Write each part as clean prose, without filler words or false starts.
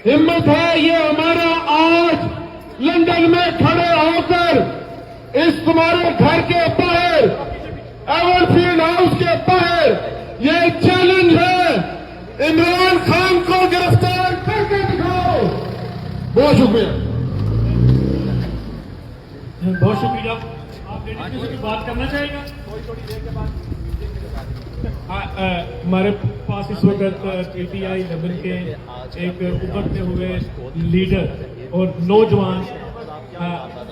हिम्मत है ये हमारा आज लंदन में खड़े होकर इस तुम्हारे घर के बाहर एवरफील्ड हाउस के बाहर ये चैलेंज है, इमरान खान को गिरफ्तार करके दिखाओ। बहुत शुक्रिया। बहुत शुक्रिया। आप डेडिकेशन की बात करना चाहेगा? हमारे पास इस वक्त पीटीआई लंदन के एक उभरते हुए लीडर और नौजवान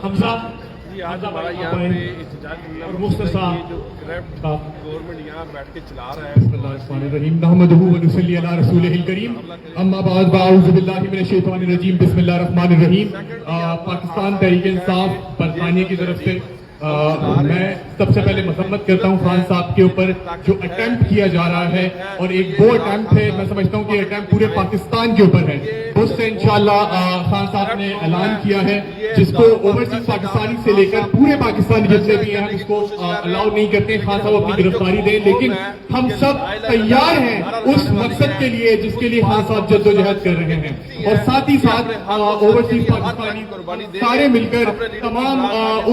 हमजा आज हमारा यहाँ पे एहतजाज और मुख्तर साहब जो गवर्नमेंट यहाँ बैठ के चला रहा है, नहमदुहु व नुसल्ली अला रसूलिहिल करीम, अम्मा बाद अऊज़ु बिल्लाहि मिनश शैतानिर रजीम, बिस्मिल्लाहिर रहमानिर रहीम। पाकिस्तान तहरीक इंसाफ बरतानिया की तरफ से मैं सबसे पहले मजम्मत करता हूं खान साहब के ऊपर जो अटेम्प्ट किया जा रहा है, और एक वो अटेम्प्ट है, मैं समझता हूं कि अटेम्प्ट पूरे पाकिस्तान के ऊपर है। उससे इंशाल्लाह खान साहब ने ऐलान किया है जिसको ओवरसीज पाकिस्तानी से लेकर पूरे पाकिस्तानी जितने भी हैं हम इसको अलाउ नहीं करते। खान साहब अपनी गिरफ्तारी दें, लेकिन हम सब तैयार हैं उस मकसद के लिए जिसके लिए खान साहब जद्दोजहद कर रहे हैं। और साथ ही साथ ओवरसीज पाकिस्तानी सारे मिलकर तमाम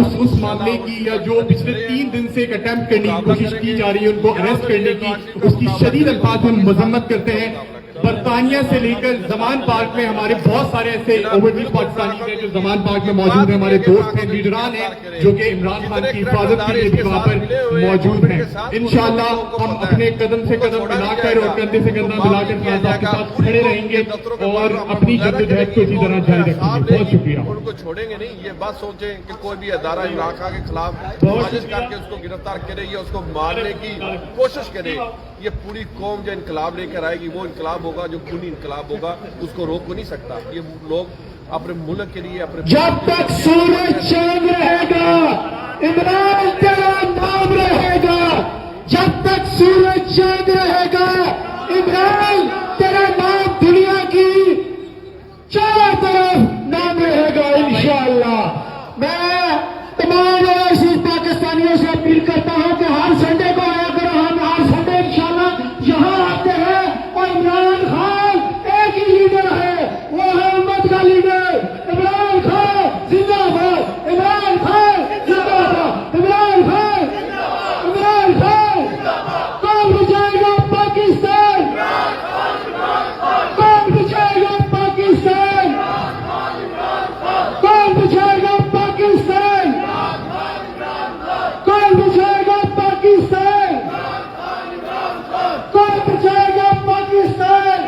उस मामले की या जो पिछले 3 दिन से एक अटेम्प्ट करने की कोशिश की जा रही है उनको अरेस्ट करने की, उसकी शदीद अल्फाज में मजम्मत करते हैं। बरतानिया से लेकर जमान पार्क में हमारे बहुत सारे ऐसे ओवरसीज पाकिस्तानी हैं जो जमान पार्क में मौजूद हैं, हमारे दोस्त हैं, लीडरान हैं जो कि इमरान खान की हिफाजत के लिए भी वहां पर मौजूद हैं। इंशाल्लाह हम अपने कदम से कदम मिलाकर और कंधे से कंधा मिलाकर खान साहब के साथ खड़े रहेंगे और अपनी जद्दोजहद को इसी तरह जारी रखेंगे। बहुत शुक्रिया। उनको छोड़ेंगे नहीं, ये बात सोचें कि कोई भी अदारा इमरान खान के खिलाफ साजिश करके उसको गिरफ्तार करे या उसको मारने की कोशिश करे, ये पूरी कौम जो इनकलाब लेकर आएगी वो इनकलाब होगा जो खूनी इनकलाब होगा, उसको रोक नहीं सकता। ये लोग अपने मुल्क के लिए अपने जब तक सूरज चांद रहेगा इमरान तेरा नाम रहेगा, जब तक सूरज चांद रहेगा इमरान तेरा नाम दुनिया की चारों तरफ नाम रहेगा इंशाअल्लाह। मैं तमाम ओवरसीज पाकिस्तानियों से अपील करता हूं कि हर संडे को आया करो, हम हर संडे इंशाअल्लाह यहां आते हैं और इमरान खान एक ही लीडर है, वो है उम्मत का लीडर इमरान खान जिंदाबाद, इमरान खान जिंदाबाद, इमरान खान, इमरान खान। कौन बचाएगा पाकिस्तान, कौन बचाएगा पाकिस्तान, कौन बचाएगा पाकिस्तान, कौन बचाएगा पाकिस्तान, कौन बचाएगा पाकिस्तान।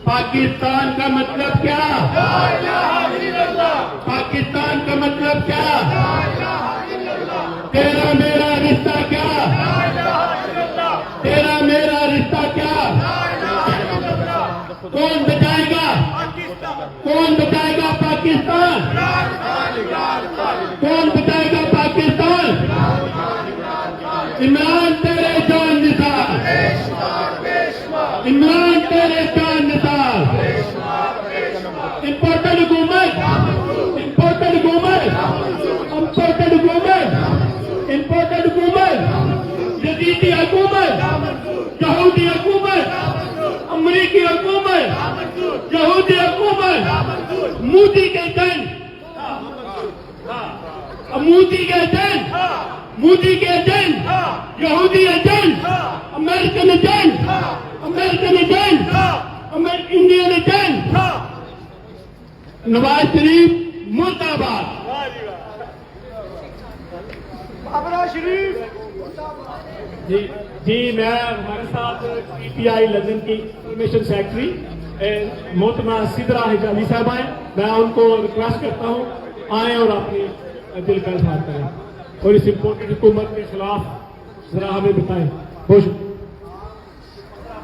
पाकिस्तान का मतलब क्या, पाकिस्तान का मतलब क्या, तेरा मेरा रिश्ता क्या, तेरा मेरा रिश्ता क्या। कौन बचाएगा, कौन बचाएगा पाकिस्तान, कौन बचाएगा पाकिस्तान। इमरान तेरे जान निसार, इमरान तेरे जान निसार। इम्पोर्टेड हुकूमत, इम्पोर्टेड हुकूमत, इम्पोर्टेड हुकूमत, इम्पोर्टेड हुकूमत, यजीदी हुकूमत, यहूदी हुकूमत, अमरीकी हुकूमत, यहूदी हुकूमत, मोदी के एजेंट, मोदी के एजेंट, मोदी के एजेंट, यहूदी agent, American agent, American agent, Indian agent. Nawaz Sharif मुर्दाबाद। शरीफ जी मैं हमारे साथ पीटीआई लंदन की इंफॉर्मेशन सेक्रेटरी मोहतरमा सिदरा हिजाली साहब आए, मैं उनको रिक्वेस्ट करता हूँ आए और अपनी दिल का इजहार करें और इस इम्पोर्टेंट हुकूमत के खिलाफ जरा हमें बताएं। बहुत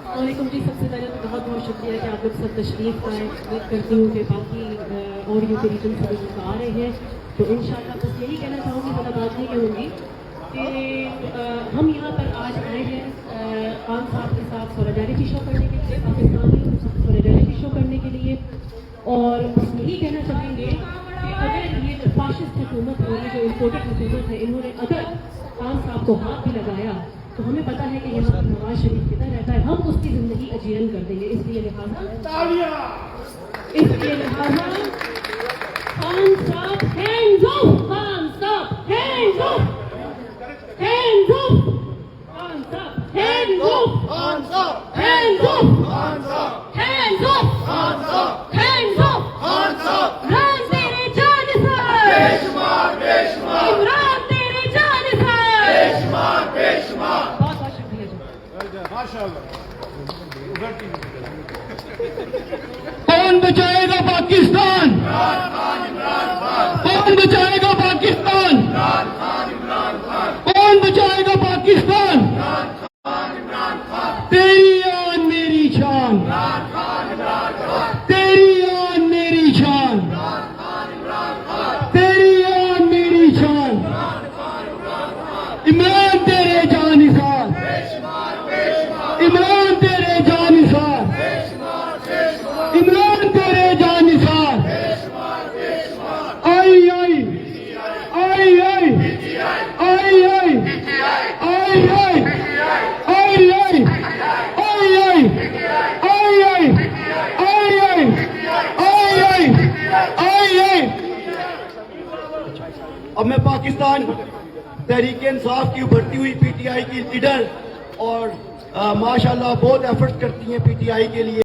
वालेकुम जी, सबसे पहले तो बहुत बहुत शुक्रिया कि आप लोग सब तशरीफ लाए। उम्मीद करती हूँ कि बाकी और यूके रीजन से लोग आ रहे हैं, तो इंशाल्लाह बस यही कहना चाहूँगी, ज़्यादा बात नहीं कहूँगी कि हम यहाँ पर आज आए हैं खान साहब के साथ सॉलिडारिटी शो करने के लिए, पाकिस्तानी सॉलिडारिटी शो करने के लिए, और बस यही कहना चाहेंगे कि अगर ये जो फाशिस्ट हुकूमत और ये जो इम्पोर्टेड हुकूमत है, इन्होंने अगर खान साहब को हाथ भी लगाया तो हमें पता है कि यहाँ पर नवाज शरीफ कितना रहता है, हम उसकी जिंदगी अजीरन कर देंगे। इसलिए लिहाजा खान साहब हैंड्स ऑफ, खान साहब hands of, hands of, Khan साहब हैंड्स ऑफ, खान साहब हैंड्स ऑफ, खान साहब हैंड्स ऑफ, खान साहब हैंड्स ऑफ, खान साहब राम तेरे जानिसार बेशुमार बेशुमार, इमरान तेरे जानिसार बेशुमार बेशुमार। बहुत बहुत शुक्रिया माशाअल्लाह। कौन बचाएगा पाकिस्तान? कौन बचाएगा पाकिस्तान? कौन बचाएगा पाकिस्तान? तेरी आन मेरी शान, तेरी आन मेरी शान, तेरी आन मेरी शान। इमरान तेरे जानिसार, इमरान तेरे जानिसार, इमरान तेरे जानिसार। आई आई आई आई आई आई आई आई आई आई आई आई आई आई आई आई आई आई। अब मैं पाकिस्तान तहरीक इंसाफ की उभरती हुई पीटीआई की लीडर और माशाल्लाह बहुत एफर्ट करती हैं पीटीआई के लिए।